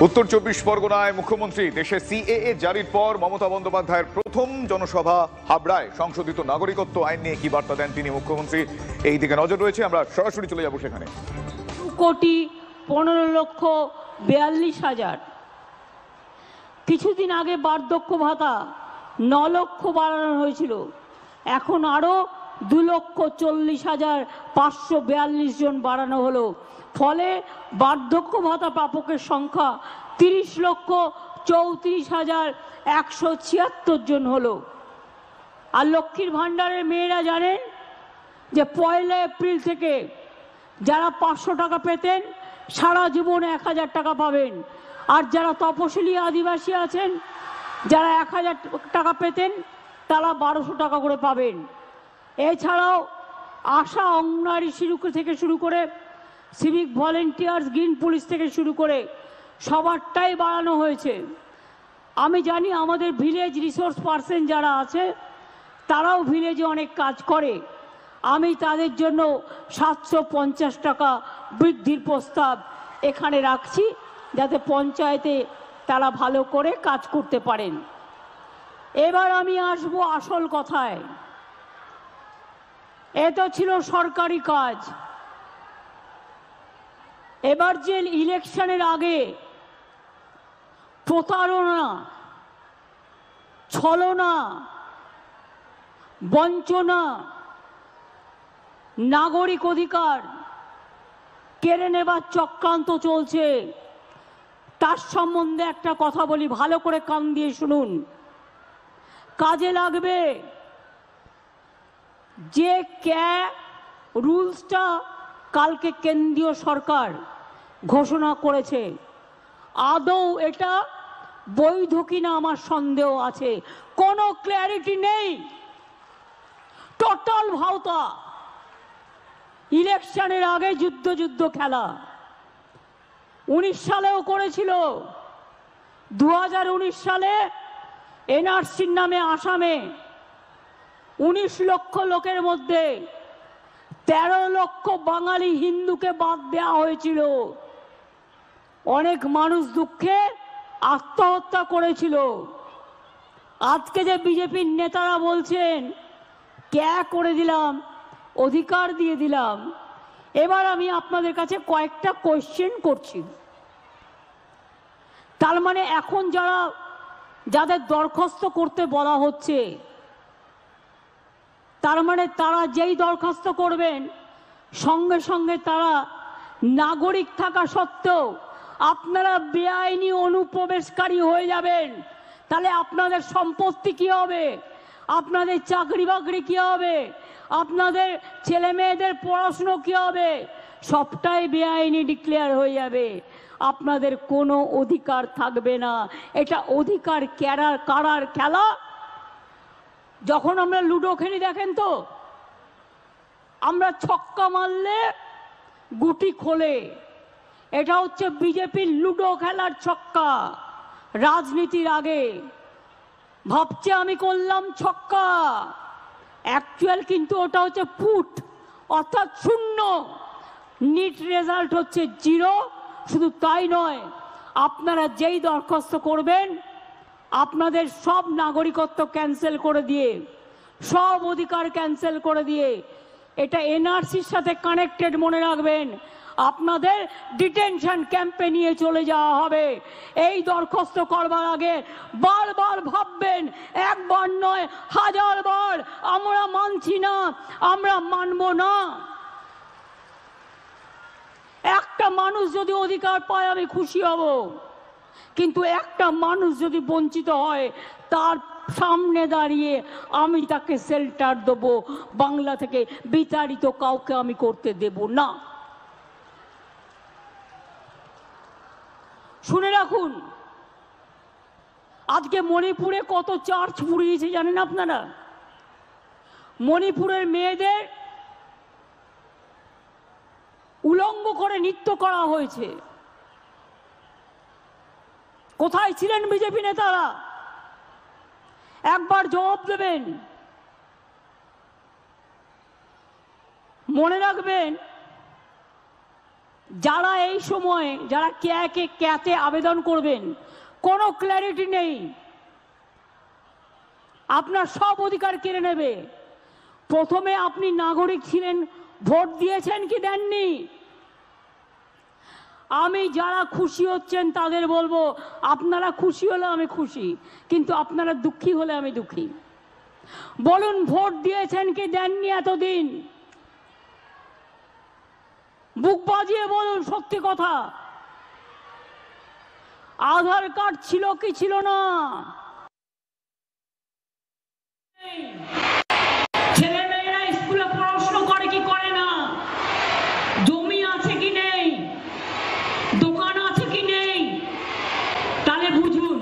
উত্তর 24 পরগনায় মুখ্যমন্ত্রী দেশে সিএএ জারির পর মমতা বন্দ্যোপাধ্যায়ের প্রথম জনসভা হাবড়ায়। সংশোধিত নাগরিকত্ব আইন নিয়ে কি বার্তা দেন তিনি মুখ্যমন্ত্রী, এই দিকে নজর রয়েছে। আমরা সরাসরি চলে যাব সেখানে। 2,15,42,000 কিছুদিন আগে বার্ধক্য ভাতা 9 লক্ষ বাড়ানো হয়েছিল, এখন আরো 2,40,542 জন বাড়ানো হলো। ফলে বার্ধক্য ভাতা প্রাপকের সংখ্যা 30,34,176 জন হলো। আর লক্ষ্মীর ভাণ্ডারের মেয়েরা জানেন যে 1 এপ্রিল থেকে যারা 500 টাকা পেতেন সারা জীবন 1,000 টাকা পাবেন। আর যারা তপশিলি আদিবাসী আছেন যারা 1,000 টাকা পেতেন তারা 1200 টাকা করে পাবেন। এছাড়াও আশা অঙ্গনওয়াড়ি থেকে শুরু করে সিভিক ভলেন্টিয়ার্স, গ্রিন পুলিশ থেকে শুরু করে সবারটাই বাড়ানো হয়েছে। আমি জানি আমাদের ভিলেজ রিসোর্স পার্সন যারা আছে তারাও ভিলেজে অনেক কাজ করে। আমি তাদের জন্য 750 টাকা বৃদ্ধির প্রস্তাব এখানে রাখছি, যাতে পঞ্চায়েতে তারা ভালো করে কাজ করতে পারেন। এবার আমি আসবো আসল কথায়। এ তো ছিল সরকারি কাজ। এবার যে ইলেকশনের আগে প্রতারণা, ছলনা, বঞ্চনা, নাগরিক অধিকার কেড়ে নেবার চক্রান্ত চলছে, তার সম্বন্ধে একটা কথা বলি, ভালো করে কান দিয়ে শুনুন, কাজে লাগবে। যে রুলসটা কালকে কেন্দ্রীয় সরকার ঘোষণা করেছে, আদৌ এটা বৈধ কিনা আমার সন্দেহ আছে। কোনো ক্ল্যারিটি নেই, টোটাল ভাওতা। ইলেকশনের আগে যুদ্ধ খেলা 19 সালেও করেছিল। 2019 সালে এনআরসির নামে আসামে 19 লক্ষ লোকের মধ্যে 13 লক্ষ বাঙালি হিন্দুকে বাদ দেওয়া হয়েছিল। অনেক মানুষ দুঃখে আত্মহত্যা করেছিল। আজকে যে বিজেপির নেতারা বলছেন করে দিলাম, অধিকার দিয়ে দিলাম, এবার আমি আপনাদের কাছে কয়েকটা কোয়েশ্চেন করছি। তার মানে এখন যাদের দরখাস্ত করতে বলা হচ্ছে, তার মানে তারা যেই দরখাস্ত করবেন সঙ্গে সঙ্গে তারা নাগরিক থাকা সত্ত্বেও আপনারা বেআইনি অনুপ্রবেশকারী হয়ে যাবেন। তাহলে আপনাদের সম্পত্তি কি হবে, আপনাদের চাকরি বাকরি কি হবে, আপনাদের ছেলে মেয়েদের পড়াশুনো কি হবে, সবটাই বেআইনি ডিক্লেয়ার হয়ে যাবে। আপনাদের কোনো অধিকার থাকবে না। এটা অধিকার কারার খেলা। যখন আমরা লুডো খেলি দেখেন তো, আমরা ছক্কা মারলে গুটি খোলে। এটা হচ্ছে বিজেপির লুডো খেলার ছক্কা। রাজনীতির আগে ভাবছে আমি করলাম ছক্কা, অ্যাকচুয়াল কিন্তু ওটা হচ্ছে পুট, অর্থাৎ শূন্য। নিট রেজাল্ট হচ্ছে 0। শুধু তাই নয়, আপনারা যেই দরখাস্ত করবেন আপনাদের সব নাগরিকত্ব ক্যান্সেল করে দিয়ে, সব অধিকার ক্যান্সেল করে দিয়ে, এটা এনআরসির সাথে কানেক্টেড, মনে রাখবেন, আপনাদের ডিটেনশন ক্যাম্পে নিয়ে চলে যাওয়া হবে। এই দরখাস্ত করবার আগে বারবার ভাববেন, একবার নয় 1000 বার, আমরা মানছি না, আমরা মানব না। একটা মানুষ যদি অধিকার পায় আমি খুশি হব, কিন্তু একটা মানুষ যদি বঞ্চিত হয় তার সামনে দাঁড়িয়ে আমি তাকে শেল্টার দেব, বাংলা থেকে বিতাড়িত কাউকে আমি করতে দেব না। শুনে রাখুন, আজকে মণিপুরে কত চার্চ পুড়িয়েছে জানেন আপনারা? মণিপুরের মেয়েদের উলঙ্গ করে নৃত্য করা হয়েছে। কোথায় ছিলেন বিজেপি নেতারা? একবার জবাব দেবেন। মনে রাখবেন, যারা এই সময়ে যারা ক্যাতে আবেদন করবেন, কোনো ক্ল্যারিটি নেই, আপনার সব অধিকার কেড়ে নেবে। প্রথমে আপনি নাগরিক ছিলেন, ভোট দিয়েছেন কি দেননি? আমি যারা খুশি হচ্ছেন তাদের বলবো, আপনারা খুশি হলে আমি খুশি, কিন্তু আপনারা দুঃখী হলে আমি দুঃখী। বলুন, ভোট দিয়েছেন কি দেননি এতদিন? বুক বাজিয়ে বলুন সত্যি কথা। আধার কার্ড ছিল কি ছিল না? ছেলে মেয়েরা স্কুলে পড়াশোনা করে কি করে না? জমি আছে কি নেই? দোকান আছে কি নেই? তাহলে বুঝুন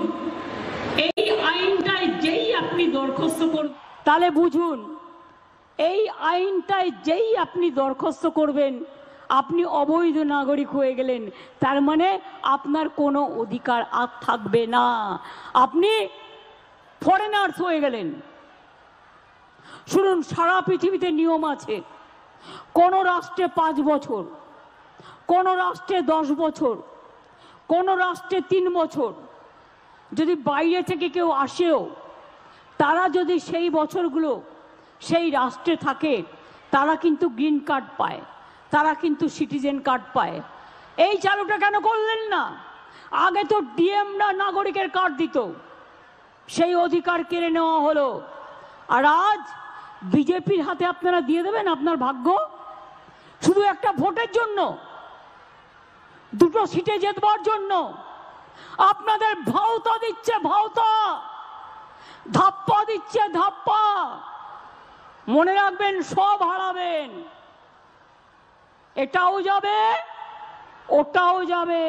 এই আইনটাই যেই আপনি দরখাস্ত করবেন, তাহলে বুঝুন এই আইনটাই যেই আপনি দরখাস্ত করবেন, আপনি অবৈধ নাগরিক হয়ে গেলেন। তার মানে আপনার কোনো অধিকার আর থাকবে না, আপনি ফরেনার্স হয়ে গেলেন। শুনুন, সারা পৃথিবীতে নিয়ম আছে। কোন রাষ্ট্রে 5 বছর, কোন রাষ্ট্রে 10 বছর, কোন রাষ্ট্রে 3 বছর। যদি বাইরে থেকে কেউ আসেও, তারা যদি সেই বছরগুলো সেই রাষ্ট্রে থাকে, তারা কিন্তু গ্রিন কার্ড পায়, তারা কিন্তু সিটিজেন কার্ড পায়। এই চালুটা কেন করলেন না? আগে তো ডিএমরা নাগরিকের কার্ড দিত, সেই অধিকার কেড়ে নেওয়া হলো। আর আজ বিজেপির হাতে আপনারা দিয়ে দেবেন আপনার ভাগ্য, শুধু একটা ভোটের জন্য, 2টো সিটে জেতবার জন্য। আপনাদের ভাওতা দিচ্ছে, ভাওতা, ধাপ্পা দিচ্ছে, ধাপ্পা। মনে রাখবেন, সব হারাবেন। এটাও যাবে, ওটাও যাবে।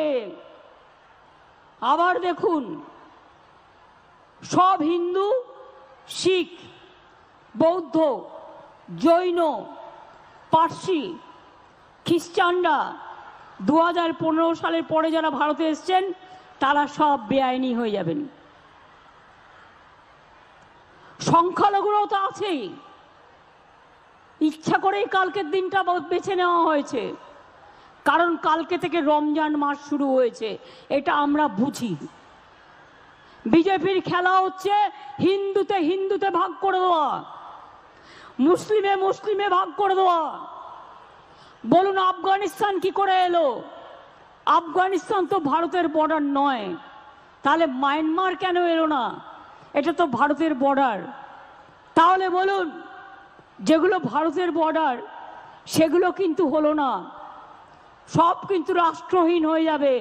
আবার দেখুন, সব হিন্দু, শিখ, বৌদ্ধ, জৈন, পার্সি, খ্রিস্টানরা 2015 সালের পরে যারা ভারতে এসছেন, তারা সব বেআইনি হয়ে যাবেন। সংখ্যালঘুরাও তো আছেই। ইচ্ছা করেই কালকের দিনটা বেছে নেওয়া হয়েছে, কারণ কালকে থেকে রমজান মাস শুরু হয়েছে, এটা আমরা বুঝি। বিজেপির খেলা হচ্ছে হিন্দুতে হিন্দুতে ভাগ করে দেওয়া, মুসলিমে মুসলিমে ভাগ করে দেওয়া। বলুন, আফগানিস্তান কি করে এলো? আফগানিস্তান তো ভারতের বর্ডার নয়, তাহলে মায়ানমার কেন এলো না? এটা তো ভারতের বর্ডার। তাহলে বলুন, যেগুলো ভারতের বর্ডার সেগুলো কিন্তু হলো না, সব কিন্তু রাষ্ট্রহীন হয়ে যাবে।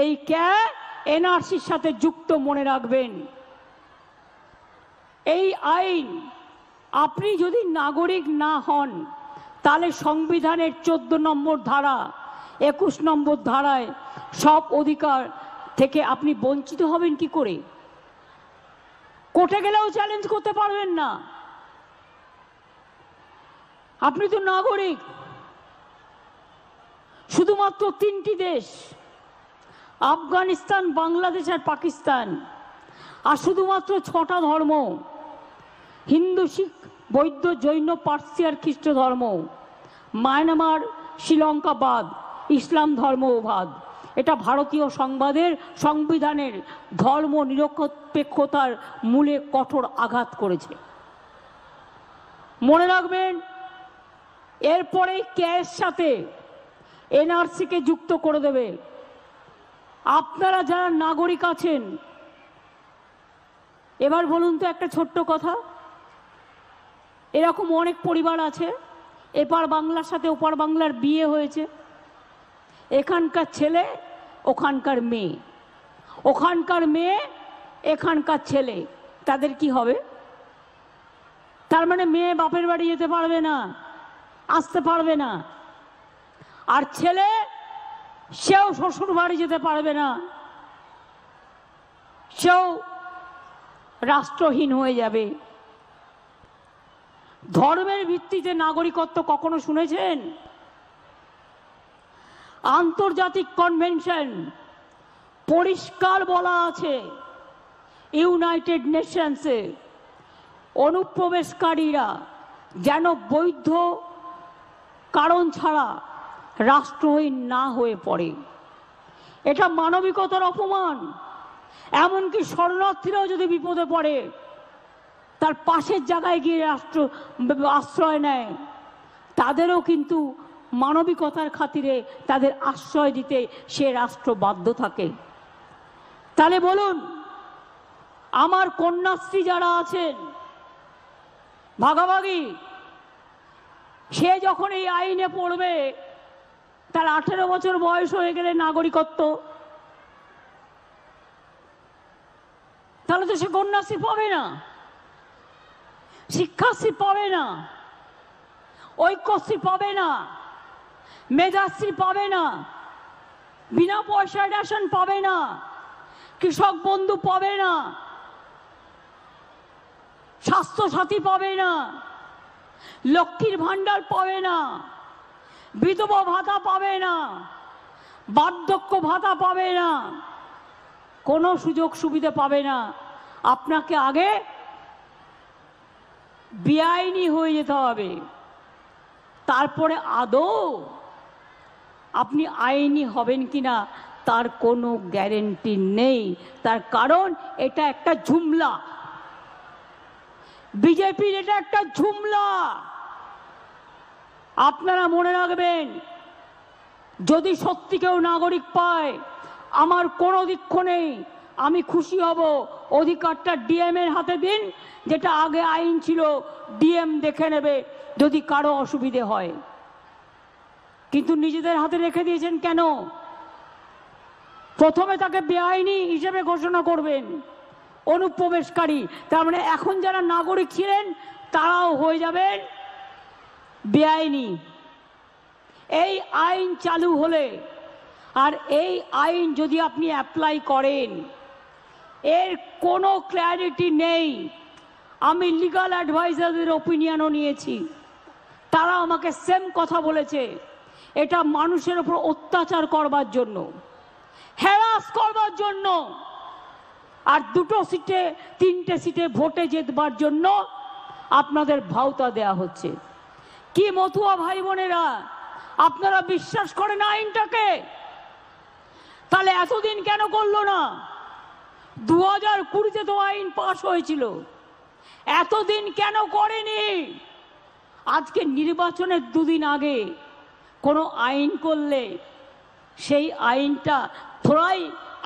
এই এনআরসির সাথে যুক্ত, মনে রাখবেন। এই আইন, আপনি যদি নাগরিক না হন, তাহলে সংবিধানের 14 নম্বর ধারা, 21 নম্বর ধারায় সব অধিকার থেকে আপনি বঞ্চিত হবেন কি করে? কোর্টে গেলেও চ্যালেঞ্জ করতে পারবেন না। আপনি তো নাগরিক। শুধুমাত্র 3টি দেশ, আফগানিস্তান, বাংলাদেশ আর পাকিস্তান, আর শুধুমাত্র 6টা ধর্ম, হিন্দু, শিখ, বৌদ্ধ, জৈন, পার্সি আর খ্রিস্ট ধর্ম। মায়ানমার, শ্রীলঙ্কা বাদ, ইসলাম ধর্ম বাদ। এটা ভারতীয় সংবিধানের ধর্ম নিরপেক্ষতার মূলে কঠোর আঘাত করেছে। মনে রাখবেন, এরপরে এর সাথে এনআরসিকে যুক্ত করে দেবে। আপনারা যারা নাগরিক আছেন, এবার বলুন তো একটা ছোট্ট কথা, এরকম অনেক পরিবার আছে, এপার বাংলার সাথে ওপার বাংলার বিয়ে হয়েছে, এখানকার ছেলে ওখানকার মেয়ে, ওখানকার মেয়ে এখানকার ছেলে, তাদের কি হবে? তার মানে মেয়ে বাপের বাড়ি যেতে পারবে না, আসতে পারবে না, আর ছেলে সেও শ্বশুর বাড়ি যেতে পারবে না, সেও রাষ্ট্রহীন হয়ে যাবে। ধর্মের ভিত্তিতে নাগরিকত্ব কখনো শুনেছেন? আন্তর্জাতিক কনভেনশন পরিষ্কার বলা আছে, ইউনাইটেড নেশনসে অনুপ্রবেশকারীরা যেন বৈধ কারণ ছাড়া রাষ্ট্রহীন না হয়ে পড়ে। এটা মানবিকতার অপমান। এমনকি শরণার্থীরাও যদি বিপদে পড়ে তার পাশের জায়গায় গিয়ে রাষ্ট্র আশ্রয় নেয়, তাদেরও কিন্তু মানবিকতার খাতিরে তাদের আশ্রয় দিতে সে রাষ্ট্র বাধ্য থাকে। তাহলে বলুন, আমার কন্যাশ্রী যারা আছেন ভাগাভাগি, সে যখন এই আইনে পড়বে তার 18 বছর বয়স হয়ে গেলে নাগরিকত্ব, তাহলে তো সে কন্যাশ্রী পাবে না, শিক্ষাশ্রী পাবে না, ঐক্যশ্রী পাবে না, মেধাশ্রী পাবে না, বিনা পয়সায় রেশন পাবে না, কৃষক বন্ধু পাবে না, স্বাস্থ্য সাথী পাবে না, লক্ষ্মীর ভান্ডার পাবে না, বিধবা ভাতা পাবে না, বার্ধক্য ভাতা পাবে না, কোনো সুযোগ সুবিধা পাবে না। আপনাকে আগে বেআইনি হয়ে যেতে হবে, তারপরে আদৌ আপনি আইনি হবেন কিনা তার কোনো গ্যারেন্টি নেই। তার কারণ এটা একটা ঝুমলা, বিজেপির এটা একটা ঝুমলা। আপনারা মনে রাখবেন, যদি সত্যি কেউ নাগরিক পায়, আমার কোনো দুঃখ নেই, আমি খুশি হব। অধিকারটা ডিএম এর হাতে দিন, যেটা আগে আইন ছিল ডিএম দেখে নেবে যদি কারো অসুবিধে হয়। কিন্তু নিজেদের হাতে রেখে দিয়েছেন কেন? প্রথমে তাকে বেআইনি হিসেবে ঘোষণা করবেন, অনুপ্রবেশকারী। তার মানে এখন যারা নাগরিক ছিলেন তারাও হয়ে যাবেন বেআইনি। এই আইন চালু হলে, আর এই আইন যদি আপনি অ্যাপ্লাই করেন, এর কোনো ক্ল্যারিটি নেই। আমি লিগাল অ্যাডভাইজারদের ওপিনিয়নও নিয়েছি, তারা আমাকে সেম কথা বলেছে। এটা মানুষের উপর অত্যাচার করবার জন্য, হ্যারাস করবার জন্য, আর 2টো সিটে 3টে সিটে ভোটে জেতবার জন্য আপনাদের ভাওতা দেয়া হচ্ছে। কি মতুয়া ভাই বোনেরা, আপনারা বিশ্বাস করেন আইনটাকে? তাহলে এতদিন কেন করলো না? 2020-তে তো আইন পাশ হয়েছিল, এতদিন কেন করেনি? আজকে নির্বাচনের 2 দিন আগে কোনো আইন করলে সেই আইনটা থোড়াই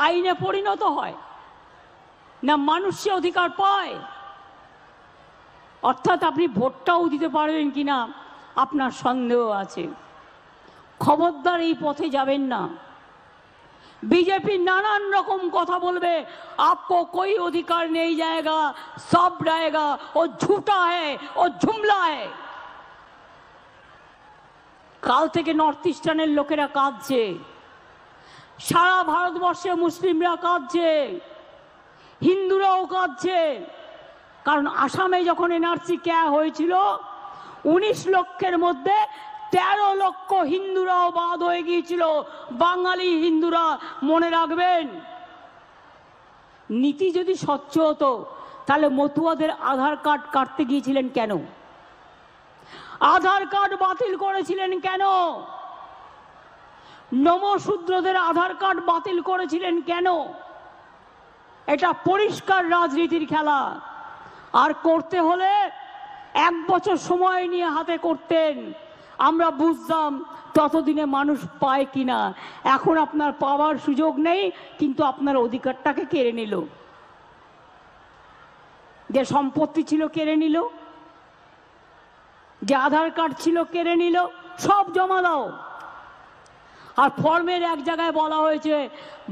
আইনে পরিণত হয় না, মানুষ সে অধিকার পায়। অর্থাৎ আপনি ভোটটাও দিতে পারবেন কিনা আপনার সন্দেহ আছে। খবরদার এই পথে যাবেন না। बीजेपी नानान रकम कथा बोलबे, आपको कोई अधिकार नहीं जाएगा, सब रहेगा, वो झूठा है, वो जुमला है। काल থেকে নর্থ ইস্টার্নের লোকেরা কাঁদছে, সারা ভারতবর্ষে মুসলিমরা কাঁদছে, হিন্দুরাও কাঁদছে। কারণ আসামে যখন এনআরসি কেয়া হয়েছিল 19 লক্ষের মধ্যে 13 লক্ষ হিন্দুরাও বাদ হয়ে গিয়েছিল, বাঙালি হিন্দুরা। মনে রাখবেন, নীতি যদি স্বচ্ছ হতো তাহলে মতুয়াদের আধার কার্ড কাটতে গিয়েছিলেন কেন? আধার কার্ড বাতিল করেছিলেন কেন? নমশূদ্রদের আধার কার্ড বাতিল করেছিলেন কেন? এটা পরিষ্কার রাজনীতির খেলা। আর করতে হলে 1 বছর সময় নিয়ে হাতে করতেন, আমরা বুঝতাম ততদিনে মানুষ পায় কিনা। এখন আপনার পাওয়ার সুযোগ নেই, কিন্তু আপনার অধিকারটাকে কেড়ে নিল। যে সম্পত্তি ছিল কেড়ে নিল, যে আধার কার্ড ছিল কেড়ে নিল, সব জমা দাও। আর ফর্মের এক জায়গায় বলা হয়েছে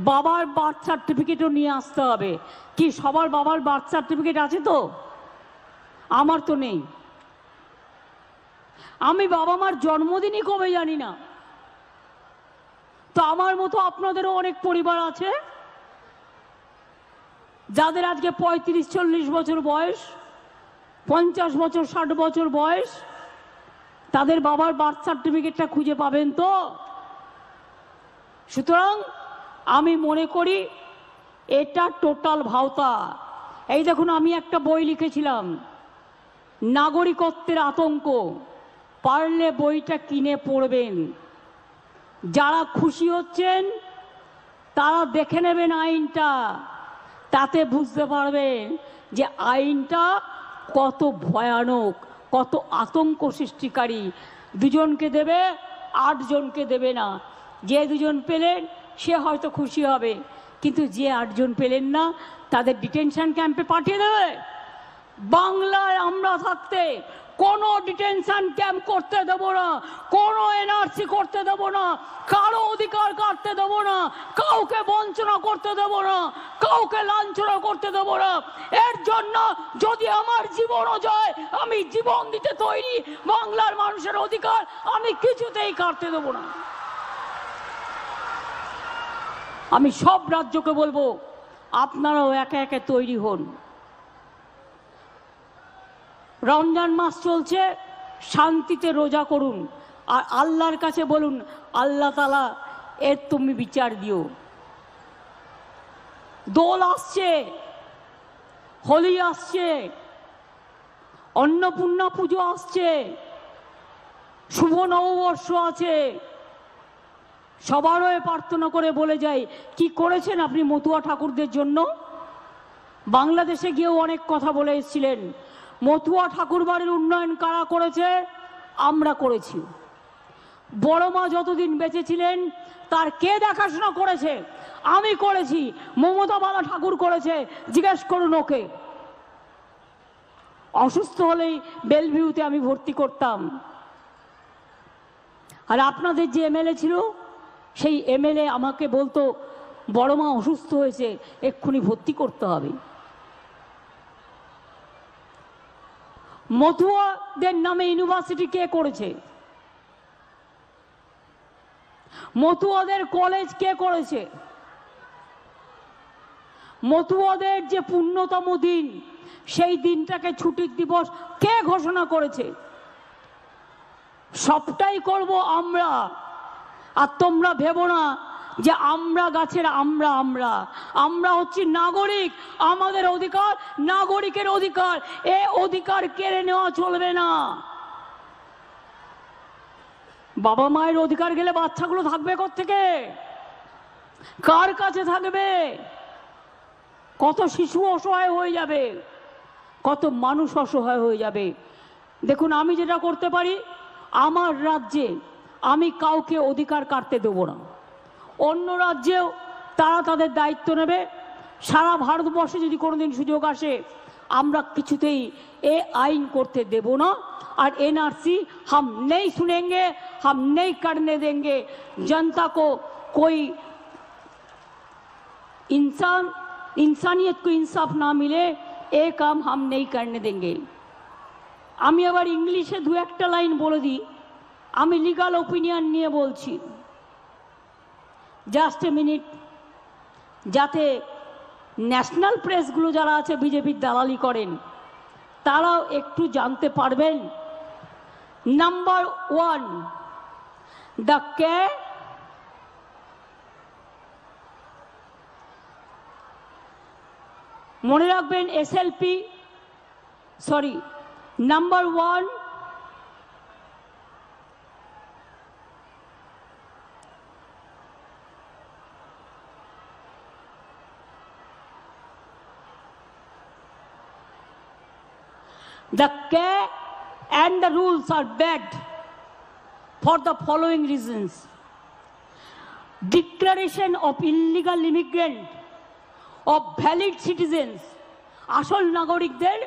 বাবার বার্থ সার্টিফিকেটও নিয়ে আসতে হবে। কি সবার বাবার বার্থ সার্টিফিকেট আছে? তো আমার তো নেই। আমি বাবা মার জন্মদিনই কবে জানি না। তো আমার মতো আপনাদেরও অনেক পরিবার আছে যাদের আজকে 35-40 বছর বয়স, 50 বছর 60 বছর বয়স, তাদের বাবার বার্থ সার্টিফিকেটটা খুঁজে পাবেন তো? সুতরাং আমি মনে করি এটা টোটাল ভাওতা। এই দেখুন, আমি একটা বই লিখেছিলাম, নাগরিকত্বের আতঙ্ক। পারলে বইটা কিনে পড়বেন। যারা খুশি হচ্ছেন তারা দেখে নেবেন আইনটা, তাতে বুঝতে পারবেন যে আইনটা কত ভয়ানক, কত আতঙ্ক সৃষ্টিকারী। দুজনকে দেবে, 8 জনকে দেবে না। যে 2 জন পেলেন সে হয়তো খুশি হবে, কিন্তু যে 8 জন পেলেন না তাদের ডিটেনশন ক্যাম্পে পাঠিয়ে দেবে। বাংলায় আমরা থাকতে কোনো ডিটেনশন ক্যাম্প করতে দেব না, কোনো এনআরসি করতে দেব না, কারো অধিকার কাটতে দেব না, কাউকে বঞ্চনা করতে দেব না, কাউকে লাঞ্ছনা করতে দেব না। এর জন্য যদি আমার জীবনও যায় আমি জীবন দিতে তৈরি। বাংলার মানুষের অধিকার আমি কিছুতেই কাটতে দেব না। আমি সব রাজ্যকে বলবো আপনারাও একে একে তৈরি হন। রমজান মাস চলছে, শান্তিতে রোজা করুন আর আল্লাহর কাছে বলুন, আল্লাহ তাআলা এর তুমি বিচার দিও। দোল আসছে, হোলি আসছে, অন্নপূর্ণা পুজো আসছে, শুভ নববর্ষ আছে। সবারও প্রার্থনা করে বলে যাই, কি করেছেন আপনি মতুয়া ঠাকুরদের জন্য? বাংলাদেশে গিয়েও অনেক কথা বলে এসেছিলেন। মতুয়া ঠাকুর বাড়ির উন্নয়ন কারা করেছে? আমরা করেছি। বড় মা যতদিন বেঁচে ছিলেন তার কে দেখাশোনা করেছে? আমি করেছি। মমতা বালা ঠাকুর করেছে, জিজ্ঞেস করুন ওকে। অসুস্থ হলেই বেলভিউতে আমি ভর্তি করতাম। আর আপনাদের যে এমএলএ ছিল সেই এমএলএ আমাকে বলতো, বড় মা অসুস্থ হয়েছে, এক্ষুনি ভর্তি করতে হবে। মতুয়াদের নামে ইউনিভার্সিটি কে করেছে? মতুয়াদের কলেজ কে করেছে? মতুয়াদের যে পুণ্যতম দিন, সেই দিনটাকে ছুটির দিবস কে ঘোষণা করেছে? সবটাই করব আমরা। আর তোমরা ভেবো না যে আমরা গাছের আমরা আমরা আমরা হচ্ছি নাগরিক। আমাদের অধিকার নাগরিকের অধিকার, এ অধিকার কেড়ে নেওয়া চলবে না। বাবা মায়ের অধিকার গেলে বাচ্চাগুলো থাকবে কোত্থেকে? কার কাছে থাকবে? কত শিশু অসহায় হয়ে যাবে, কত মানুষ অসহায় হয়ে যাবে। দেখুন, আমি যেটা করতে পারি, আমার রাজ্যে আমি কাউকে অধিকার কাটতে দেব না। অন্য রাজ্যেও তারা তাদের দায়িত্ব নেবে। সারা ভারতবর্ষে যদি কোনোদিন সুযোগ আসে, আমরা কিছুতেই এ আইন করতে দেব না। और एनआरसी हम नहीं सुनेंगे, हम नहीं करने देंगे। जनता को कोई इंसानियत को इंसाफ ना मिले, ये काम हम नहीं करने देंगे। আমি আবার ইংলিশে 2-1টা লাইন বলে দিই। আমি লিগাল ওপিনিয়ন নিয়ে বলছি, জাস্ট এ মিনিট, যাতে ন্যাশনাল প্রেসগুলো যারা আছে বিজেপির দালালি করেন তারাও একটু জানতে পারবেন। নাম্বার 1, দ্য কে মনে রাখবেন, SLP sorry, number 1, the care and the rules are bad for the following reasons. Declaration of illegal immigrant of valid citizens, আসল নাগরিকদের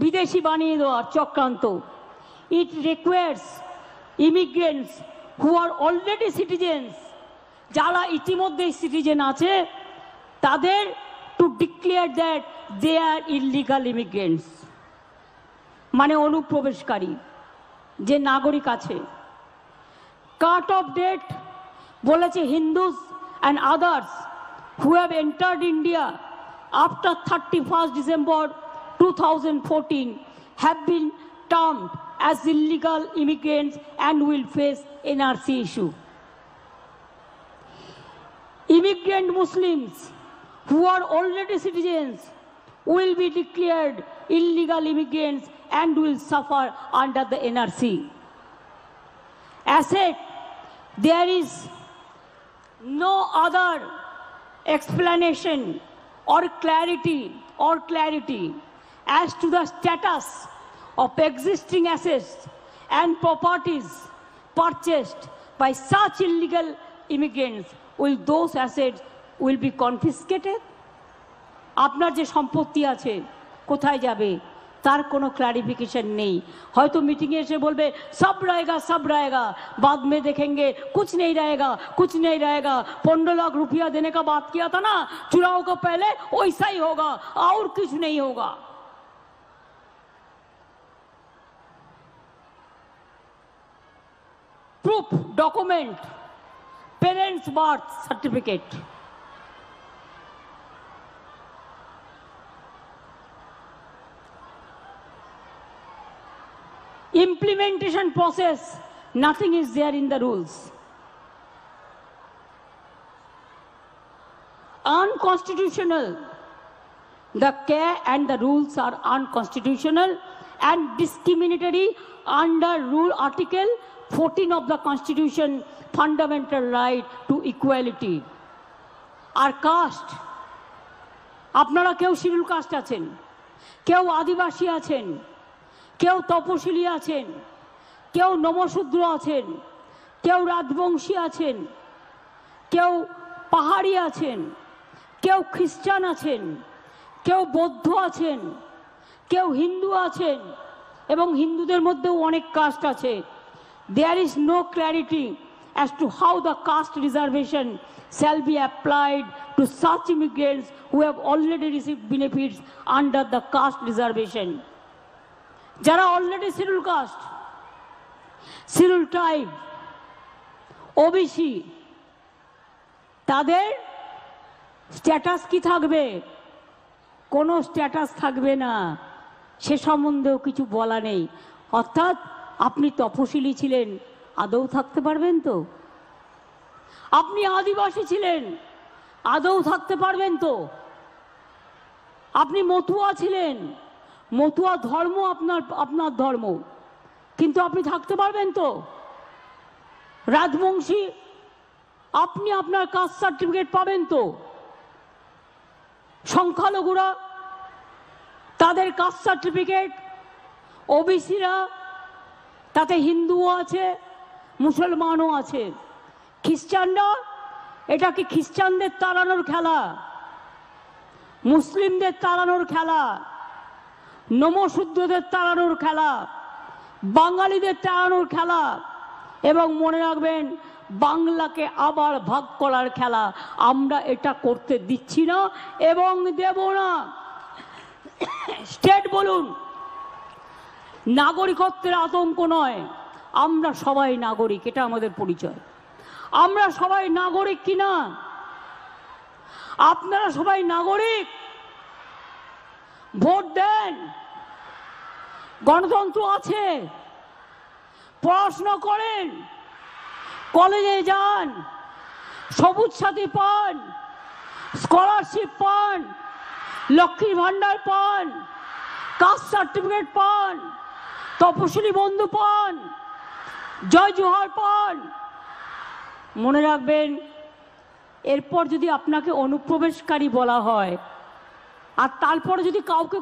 বিদেশি বানিয়ে দেওয়ার চক্রান্ত। It requires immigrants who are already citizens, যারা ইতিমধ্যেই সিটিজেন আছে, তাদের to declare that they are illegal immigrants, মানে অনুপ্রবেশকারী যে নাগরিক আছে। কাট অফ ডেট বলেছে, Hindus and others who have entered India after 31st December 2014 have been termed as illegal immigrants and will face NRC issue. Immigrant Muslims who are already citizens will be declared illegal immigrants and will suffer under the NRC. Asset there is no other explanation or clarity as to the status of existing assets and properties purchased by such illegal immigrants. Will those assets will be confiscated? আপনার যে সম্পত্তি আছে কোথায় যাবে তার কোনো clarification নেই। হয়তো মিটিংয়ে এসে বলবে সব रहेगा बाद में देखेंगे कुछ नहीं रहेगा 15 लाख रुपया देने का बात किया था ना चुनाव को पहले वैसा ही होगा और कुछ नहीं होगा। Proof document parents birth certificate, implementation process, nothing is there in the rules. Unconstitutional. The care and the rules are unconstitutional and discriminatory under rule article 14 of the Constitution, fundamental right to equality. Our caste, আপনারা কেউ schedule caste আছেন, কেউ আদিবাসী আছেন, কেউ তপশিলি আছেন, কেউ নমশূদ্র আছেন, কেউ রাজবংশী আছেন, কেউ পাহাড়ি আছেন, কেউ খ্রিস্টান আছেন, কেউ বৌদ্ধ আছেন, কেউ হিন্দু আছেন এবং হিন্দুদের মধ্যেও অনেক কাস্ট আছে। There is no clarity as to how the caste reservation shall be applied to such immigrants who have already received benefits under the caste reservation. যারা already schedule caste, schedule tribe, OBC, তাদের status কি থাকবে? কোনো status থাকবে না, সে সম্বন্ধেও কিছু বলা নেই। অর্থাৎ আপনি তপশিলি ছিলেন, আদৌ থাকতে পারবেন তো? আপনি আদিবাসী ছিলেন, আদৌ থাকতে পারবেন তো? আপনি মতুয়া ছিলেন, মতুয়া ধর্ম আপনার ধর্ম, কিন্তু আপনি থাকতে পারবেন তো? রাজবংশী, আপনি আপনার কাস্ট সার্টিফিকেট পাবেন তো? সংখ্যালঘুরা তাদের কাস্ট সার্টিফিকেট, ওবিসিরা তাতে হিন্দুও আছে মুসলমানও আছে, খ্রিস্টানরা, এটা কি খ্রিস্টানদের তাড়ানোর খেলা, মুসলিমদের তাড়ানোর খেলা, নমশূদ্রদের তাড়ানোর খেলা, বাঙালিদের তাড়ানোর খেলা? এবং মনে রাখবেন, বাংলাকে আবার ভাগ করার খেলা আমরা এটা করতে দিচ্ছি না এবং দেব না। স্টেট বলুন, নাগরিকত্বের আতঙ্ক নয়, আমরা সবাই নাগরিক, এটা আমাদের পরিচয়। আমরা সবাই নাগরিক কিনা? আপনারা সবাই নাগরিক, ভোট দেন, গণতন্ত্র আছে, পড়াশোনা করেন, কলেজে যান, সবুজ সাথী পান, স্কলারশিপ পান, লক্ষ্মীর ভান্ডার পান, কাস্ট সার্টিফিকেট পান, তপশিলি বন্ধু পান, জয় জোহার পান। মনে রাখবেন, এরপর যদি আপনাকে অনুপ্রবেশকারী বলা হয় আর তারপরে যদি কাউকে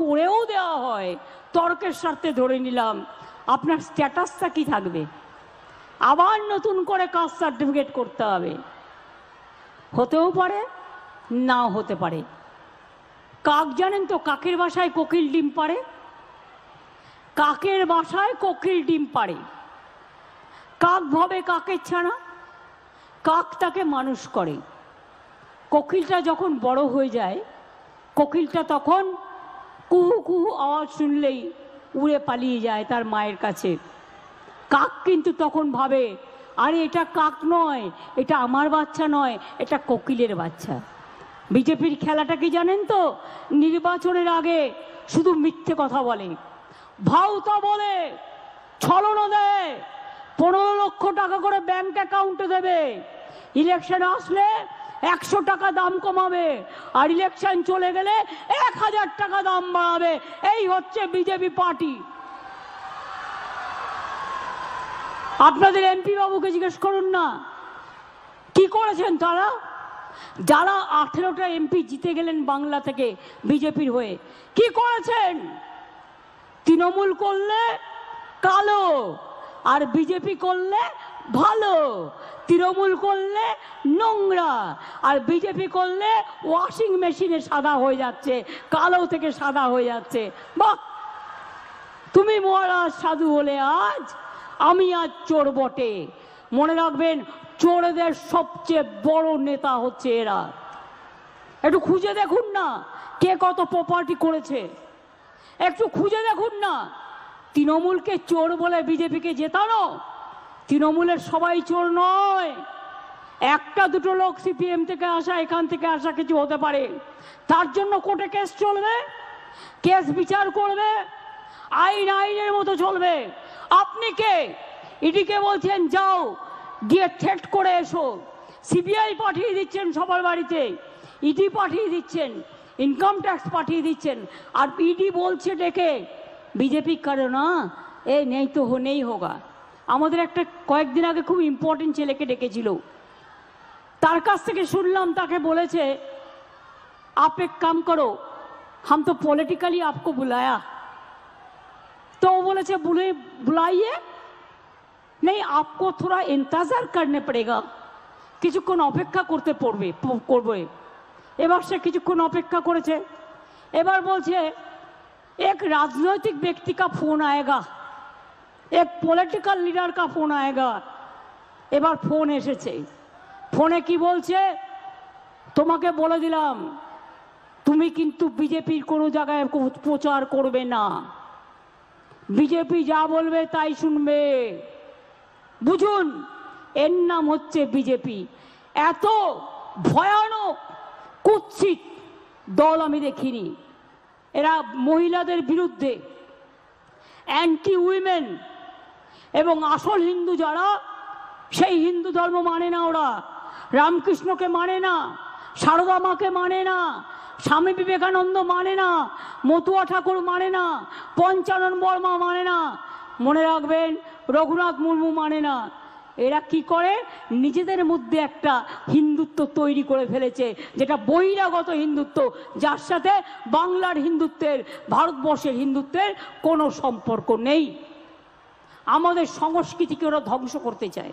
করেও দেওয়া হয়, তর্কের স্বার্থে ধরে নিলাম, আপনার স্ট্যাটাসটা কি থাকবে? আবার নতুন করে কাস্ট সার্টিফিকেট করতে হবে। হতেও পারে, নাও হতে পারে। কাক জানেন তো, কাকের বাসায় কোকিল ডিম পাড়ে, কাকের বাসায় কোকিল ডিম পাড়ে। কাক ভাবে কাকের ছানা, কাক তাকে মানুষ করে। কোকিলটা যখন বড় হয়ে যায়, কোকিলটা তখন কুহু কুহু আওয়াজ শুনলেই উড়ে পালিয়ে যায় তার মায়ের কাছে। কাক কিন্তু তখন ভাবে, আরে এটা কাক নয়, এটা আমার বাচ্চা নয়, এটা কোকিলের বাচ্চা। বিজেপির খেলাটা কি জানেন তো? নির্বাচনের আগে শুধু মিথ্যে কথা বলে, ভাউতা বলে, ছলনা দেয়, 15 লক্ষ টাকা করে ব্যাংক অ্যাকাউন্টে দেবে, ইলেকশন আসলে 100 টাকা দাম কমাবে, আর ইলেকশন চলে গেলে 1000 টাকা দাম বাড়াবে। এই হচ্ছে বিজেপি পার্টি। আপনাদের এমপি বাবুকে জিজ্ঞেস করুন না কি করেছেন তারা। যারা 18টা এমপি জিতে গেলেন বাংলা থেকে বিজেপির হয়ে, কি করেছেন? তৃণমূল করলে কালো আর বিজেপি করলে ভালো। তৃণমূল করলে নোংরা আর বিজেপি করলে ওয়াশিং মেশিনে সাদা হয়ে যাচ্ছে, কালো থেকে সাদা হয়ে যাচ্ছে। বাহ, তুমি মহারাজ সাধু হলে আজ, আমি আজ চোর বটে। মনে রাখবেন, চোরদের সবচেয়ে বড় নেতা হচ্ছে এরা। একটু খুঁজে দেখুন না কে কত প্রপার্টি করেছে, একটু খুঁজে দেখুন না। তৃণমূলকে চোর বলে বিজেপিকে জেতানো? তৃণমূলের সবাই চোর নয়, একটা দুটো লোক সিপিএম থেকে আসা, এখান থেকে আসা কিছু হতে পারে। তার জন্য কোর্টে কেস চলবে, কেস বিচার করবে, আইন আইনের মতো চলবে। আপনি কে? ইডিকে বলছেন যাও গিয়ে থ্রেট করে এসো, সিবিআই পাঠিয়ে দিচ্ছেন সবার বাড়িতে, ইডি পাঠিয়ে দিচ্ছেন, ইনকাম ট্যাক্স পাঠিয়ে দিচ্ছেন, আর ইডি বলছে ডেকে বিজেপি করে না, এ নেই তো নেই হোগা। আমাদের একটা কয়েকদিন আগে খুব ইম্পর্টেন্ট ছেলেকে ডেকেছিল, তার কাছ থেকে শুনলাম তাকে বলেছে आप एक काम करो, हम तो पॉलिटिकली आपको बुलाया। तो वो बोले बुलाइए, नहीं आपको थोड़ा इंतजार करने पड़ेगा, কিছুক্ষণ অপেক্ষা করতে করবে। এবার সে কিছুক্ষণ অপেক্ষা করেছে, এবার বলছে एक राजनीतिक व्यक्ति का फोन आएगा, एक पॉलिटिकल लीडर का फोन आएगा। এবার ফোন এসেছে, ফোনে কি বলছে, তোমাকে বলে দিলাম তুমি কিন্তু বিজেপির কোনো জায়গায় প্রচার করবে না, বিজেপি যা বলবে তাই শুনবে। বুঝুন, এর নাম হচ্ছে বিজেপি। এত ভয়ানক কুৎসিত দল আমি দেখিনি। এরা মহিলাদের বিরুদ্ধে, অ্যান্টি উইমেন, এবং আসল হিন্দু যারা, সেই হিন্দু ধর্ম মানে না ওরা, রামকৃষ্ণকে মানে না, সারদা মাকে মানে না, স্বামী বিবেকানন্দ মানে না, মতুয়া ঠাকুর মানে না, পঞ্চানন বর্মা মানে না, মনে রাখবেন রঘুনাথ মুর্মু মানে না। এরা কি করে, নিজেদের মধ্যে একটা হিন্দুত্ব তৈরি করে ফেলেছে, যেটা বহিরাগত হিন্দুত্ব, যার সাথে বাংলার হিন্দুত্বের, ভারতবর্ষের হিন্দুত্বের কোনো সম্পর্ক নেই। আমাদের সংস্কৃতিকে ওরা ধ্বংস করতে চায়,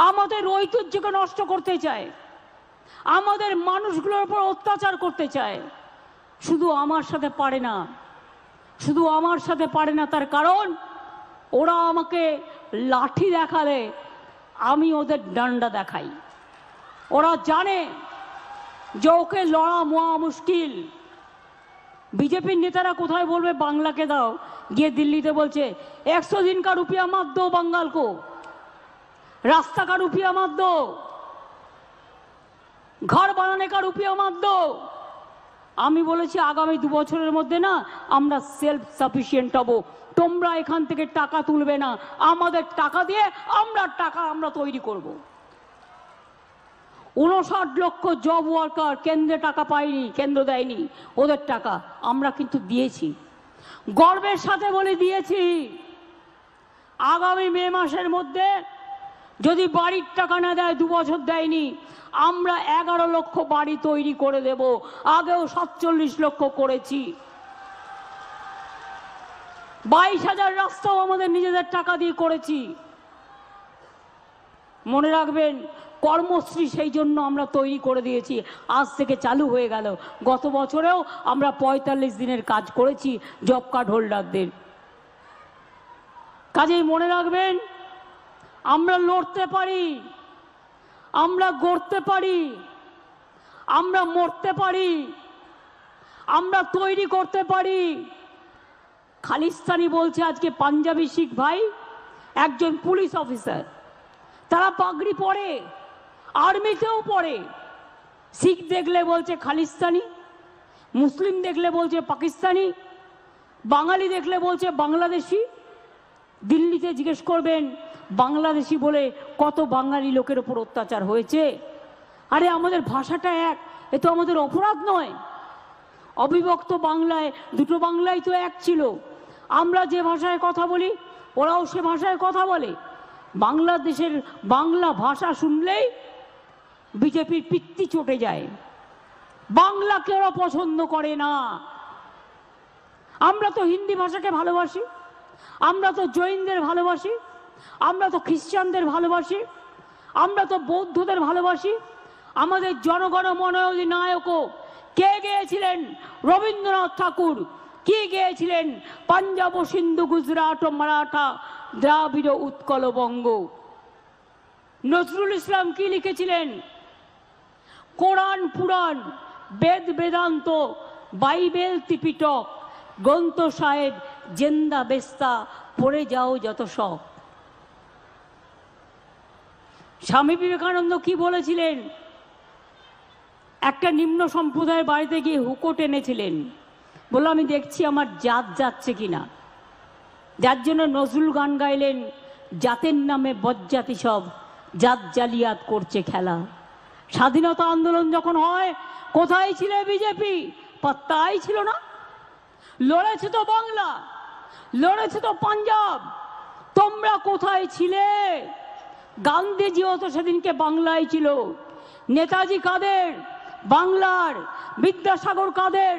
আমাদের ঐতিহ্যকে নষ্ট করতে চায়, আমাদের মানুষগুলোর উপর অত্যাচার করতে চায়। শুধু আমার সাথে পারে না, শুধু আমার সাথে পারে না, তার কারণ ওরা আমাকে লাঠি দেখালে আমি ওদের ডান্ডা দেখাই। ওরা জানে যে ওকে লড়া মহা মুশকিল। बीजेपी नेतारा कोথায় বলবে বাংলাকে দাও, গিয়ে দিল্লিতে বলছে 100 दिन का रुपया मत दो बंगाल को, रास्ता का रुपया मत दो, घर बनाने का रुपया मत दो। আমি বলেছি আগামী 2 বছরের মধ্যে না আমরা সেলফ সাফিশিয়েন্ট হব, তোমরা এখান থেকে টাকা তুলবে না, আমাদের টাকা দিয়ে আমরা তৈরি করব। 59 লক্ষ জব ওয়ার্কার কেন্দ্রে টাকা পায়নি, কেন্দ্র দেয়নি, ওদের টাকা আমরা কিন্তু দিয়েছি, গর্বের সাথে বলে দিয়েছি। আগামী মে মাসের মধ্যে যদি বাড়ির টাকা না দেয়, 2 বছর দেয়নি, আমরা 11 লক্ষ বাড়ি তৈরি করে দেব। আগেও 47 লক্ষ করেছি। 22,000 রাস্তাও আমাদের নিজেদের টাকা দিয়ে করেছি। মনে রাখবেন, কর্মশ্রী সেই জন্য আমরা তৈরি করে দিয়েছি, আজ থেকে চালু হয়ে গেল। গত বছরেও আমরা 45 দিনের কাজ করেছি জব কার্ড হোল্ডারদের। কাজেই মনে রাখবেন, আমরা লড়তে পারি, আমরা গড়তে পারি, আমরা মরতে পারি, আমরা তৈরি করতে পারি। খালিস্তানি বলছে আজকে পাঞ্জাবি শিখ ভাই, একজন পুলিশ অফিসার, তারা পাগড়ি পরে, আর্মিতেও পড়ে। শিখ দেখলে বলছে খালিস্তানি, মুসলিম দেখলে বলছে পাকিস্তানি, বাঙালি দেখলে বলছে বাংলাদেশি। দিল্লিতে জিজ্ঞেস করবেন বাংলাদেশি বলে কত বাঙালি লোকের উপর অত্যাচার হয়েছে। আরে আমাদের ভাষাটা এক, এ তো আমাদের অপরাধ নয়। অবিভক্ত বাংলায় দুটো বাংলাই তো এক ছিল। আমরা যে ভাষায় কথা বলি ওরাও সে ভাষায় কথা বলে। বাংলাদেশের বাংলা ভাষা শুনলেই বিজেপির পিত্তি চটে যায়। বাংলাকে ওরা পছন্দ করে না। আমরা তো হিন্দি ভাষাকে ভালোবাসি, আমরা তো জৈনদের ভালোবাসি, আমরা তো খ্রিস্টানদের ভালোবাসি, আমরা তো বৌদ্ধদের ভালোবাসি। আমাদের জনগণ মন অধিনায়কও কে গেয়েছিলেন? রবীন্দ্রনাথ ঠাকুর। কি গেয়েছিলেন? পাঞ্জাব, সিন্ধু, গুজরাট ও মারাঠা, দ্রাবিড়, উৎকল, বঙ্গ। নজরুল ইসলাম কি লিখেছিলেন? কোরআন, পুরাণ, বেদ, বেদান্ত, বাইবেল, ত্রিপিটক, গ্রন্থ সাহেব, জেন্দা বেস্তা, পড়ে যাও যত সব। স্বামী বিবেকানন্দ কি বলেছিলেন? একটা নিম্ন সম্প্রদায়ের বাড়িতে গিয়ে হুকো টেনেছিলেন, বললো আমি দেখছি আমার জাত যাচ্ছে কিনা। যার জন্য নজরুল গান গাইলেন, জাতের নামে বজ্জাতি সব জাত জালিয়াত করছে খেলা। স্বাধীনতা আন্দোলন যখন হয়, কোথায় ছিলে বিজেপি? পাত্তাই ছিল না। লড়েছে তো বাংলা, লড়েছে তো পাঞ্জাব, তোমরা কোথায় ছিলে? গান্ধীজিও তো সেদিনকে বাংলায় ছিল। নেতাজি কাদের? বাংলার। বিদ্যাসাগর কাদের?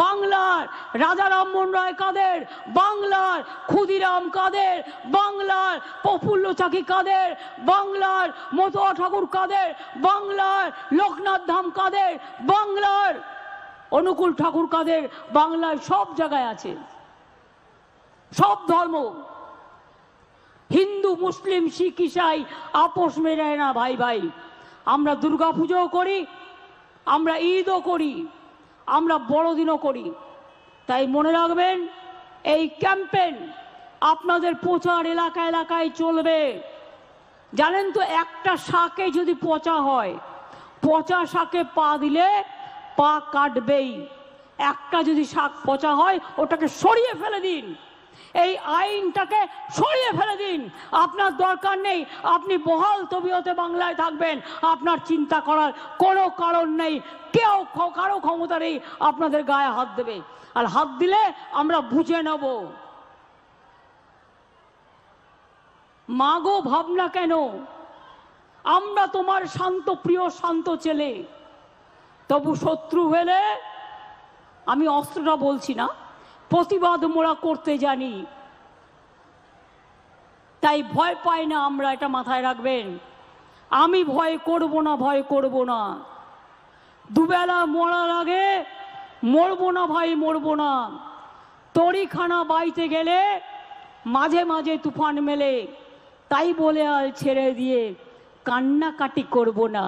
বাংলার। রাজা রামমোহন রায় কাদের? বাংলার। ক্ষুদিরাম কাদের? বাংলার। প্রফুল্ল চাকি কাদের? বাংলার। মতুয়া ঠাকুর কাদের? বাংলার। লোকনাথ ধাম কাদের? বাংলার। অনুকূল ঠাকুর কাদের? বাংলার। সব জায়গায় আছে, সব ধর্ম। হিন্দু, মুসলিম, শিখ, ইসাই আপোষ মেনে না ভাই ভাই। আমরা দুর্গা পুজোও করি, আমরা ঈদও করি, আমরা বড়দিনও করি। তাই মনে রাখবেন, এই ক্যাম্পেইন আপনাদের প্রচার এলাকা এলাকায় চলবে। জানেন তো, একটা শাকে যদি পচা হয়, পচা শাকে পা দিলে পা কাটবেই। একটা যদি শাক পচা হয়, ওটাকে সরিয়ে ফেলে দিন। এই আইনটাকে সরিয়ে ফেলে দিন। আপনার দরকার নেই, আপনি বহাল তবিয়তে বাংলায় থাকবেন, আপনার চিন্তা করার কোনো কারণ নেই। কেউ কারো ক্ষমতা নেই আপনাদের গায়ে হাত দেবে, আর হাত দিলে আমরা বুঝে নেব। মাগো ভাবনা কেন? আমরা তোমার শান্ত প্রিয় শান্ত ছেলে, তবু শত্রু হলে, আমি অস্ত্রটা বলছি না, প্রতিবাদ মোরা করতে জানি। তাই ভয় পাই না আমরা, এটা মাথায় রাখবেন। আমি ভয় করব না, ভয় করব না। দুবেলা মরার আগে মরবো না ভাই, মরবো না। তরিখানা বাইতে গেলে মাঝে মাঝে তুফান মেলে, তাই বলে আর ছেড়ে দিয়ে কান্নাকাটি করব না।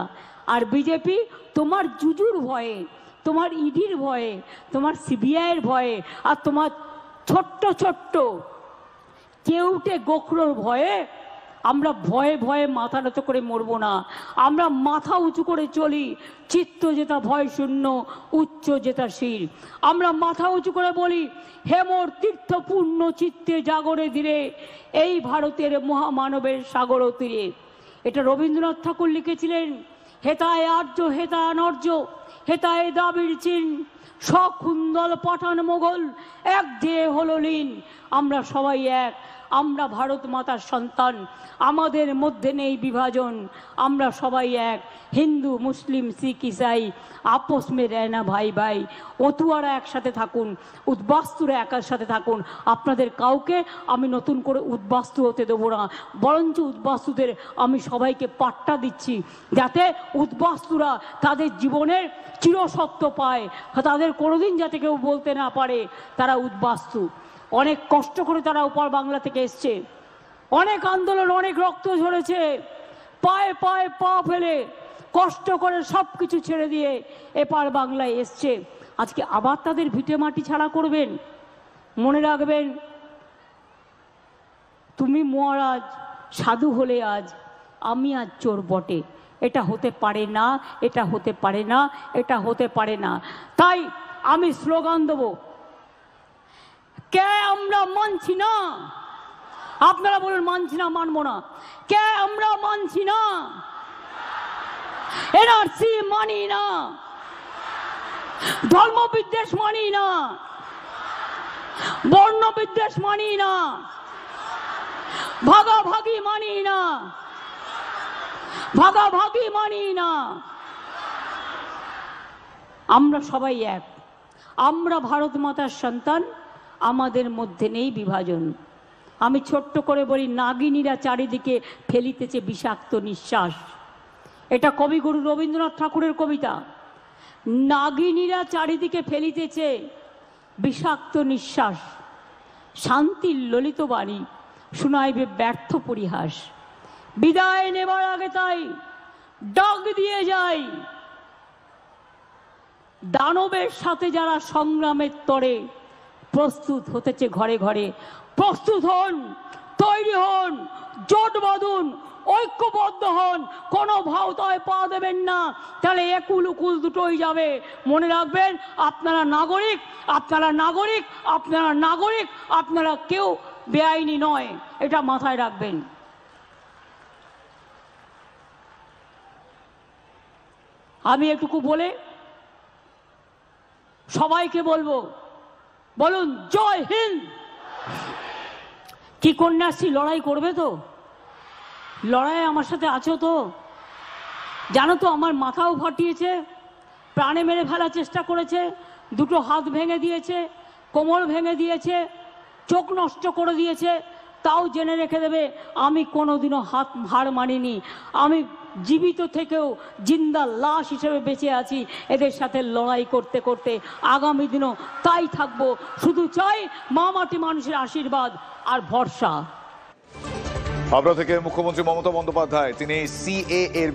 আর বিজেপি তোমার জুজুর ভয়ে, তোমার ইডির ভয়ে, তোমার সিবিআইয়ের ভয়ে, আর তোমার ছোট্ট ছোট্ট কেউটে গোখরোর ভয়ে আমরা ভয়ে ভয়ে মাথা নত করে মরবো না। আমরা মাথা উঁচু করে চলি, চিত্ত যেটা ভয় শূন্য, উচ্চ যেটা শির। আমরা মাথা উঁচু করে বলি, হেমর তীর্থপূর্ণ চিত্তে জাগরে ধীরে, এই ভারতের মহামানবের সাগর তীরে। এটা রবীন্দ্রনাথ ঠাকুর লিখেছিলেন। হেতায় আর্য, হেতায় নর্য, হেতায় দ্রাবিড় চীন, সখুন্দল পাঠান মোগল, এক যে হলো লীন। আমরা সবাই এক, আমরা ভারত মাতার সন্তান, আমাদের মধ্যে নেই বিভাজন, আমরা সবাই এক। হিন্দু, মুসলিম, শিখ, ইসাই আপোষ মে রহনা ভাই ভাই। অতুয়ারা একসাথে থাকুন, উদ্বাস্তুরা একার সাথে থাকুন। আপনাদের কাউকে আমি নতুন করে উদ্বাস্তু হতে দেবো না, বরঞ্চ উদ্বাস্তুদের আমি সবাইকে পাট্টা দিচ্ছি, যাতে উদ্বাস্তুরা তাদের জীবনের চিরসত্য পায়, তাদের কোনোদিন যাতে কেউ বলতে না পারে তারা উদ্বাস্তু। অনেক কষ্ট করে তারা ওপার বাংলা থেকে এসছে, অনেক আন্দোলন, অনেক রক্ত ঝরেছে, পায়ে পায়ে পা ফেলে কষ্ট করে সব কিছু ছেড়ে দিয়ে এপার বাংলায় এসছে। আজকে আবার তাদের ভিটে মাটি ছাড়া করবেন? মনে রাখবেন, তুমি মহারাজ সাধু হলে আজ, আমি আজ চোর বটে। এটা হতে পারে না, এটা হতে পারে না, এটা হতে পারে না। তাই আমি স্লোগান দেব, কে আমরা মানছি না। আপনারা বলুন মানছি না, মানবো না। কে আমরা মানছি না, এনআরসি মানি না, ধর্ম বিদ্বেষ মানি না, বর্ণ বিদ্বেষ মানি না, ভাগাভাগি মানি না, ভাগাভাগি মানি না। আমরা সবাই এক, আমরা ভারত মাতার সন্তান, আমাদের মধ্যে নেই বিভাজন। আমি ছোট্ট করে বলি, নাগিনীরা চারিদিকে ফেলিতেছে বিষাক্ত নিঃশ্বাস। এটা কবিগুরু রবীন্দ্রনাথ ঠাকুরের কবিতা। নাগিনীরা চারিদিকে ফেলিতেছে বিষাক্ত নিঃশ্বাস, শান্তির ললিত বাণী শুনাইবে ব্যর্থ পরিহাস। বিদায় নেবার আগে তাই ডাক দিয়ে যাই, দানবের সাথে যারা সংগ্রামের তরে প্রস্তুত হতেছে ঘরে ঘরে, প্রস্তুত হন, তৈরি হন, জোট বাঁধুন, ঐক্যবদ্ধ হন, কোনো ভাওতায় পা দেবেন না, তাহলে একুল উকুল দুটোই যাবে। মনে রাখবেন, আপনারা নাগরিক, আপনারা নাগরিক, আপনারা নাগরিক, আপনারা কেউ বেআইনি নয়, এটা মাথায় রাখবেন। আমি এটুকু বলে সবাইকে বলবো, বলুন জয় হিন্দ। কি কন্যাশ্রী লড়াই করবে তো? লড়াই আমার সাথে আছো তো? জানো তো, আমার মাথাও ফাটিয়েছে, প্রাণে মেরে ফেলার চেষ্টা করেছে, দুটো হাত ভেঙে দিয়েছে, কোমর ভেঙে দিয়েছে, চোখ নষ্ট করে দিয়েছে। তাও জেনে রেখে দেবে, আমি কোনোদিনও হার মানিনি। আমি জীবিত থেকেও জিন্দা লাশ হিসেবে বেঁচে আছি, এদের সাথে লড়াই করতে করতে আগামী দিনও তাই থাকবো। শুধু চাই মা মাটি মানুষের আশীর্বাদ আর ভরসা। হাবড়া থেকে মুখ্যমন্ত্রী মমতা বন্দ্যোপাধ্যায়, তিনি সিএএ এর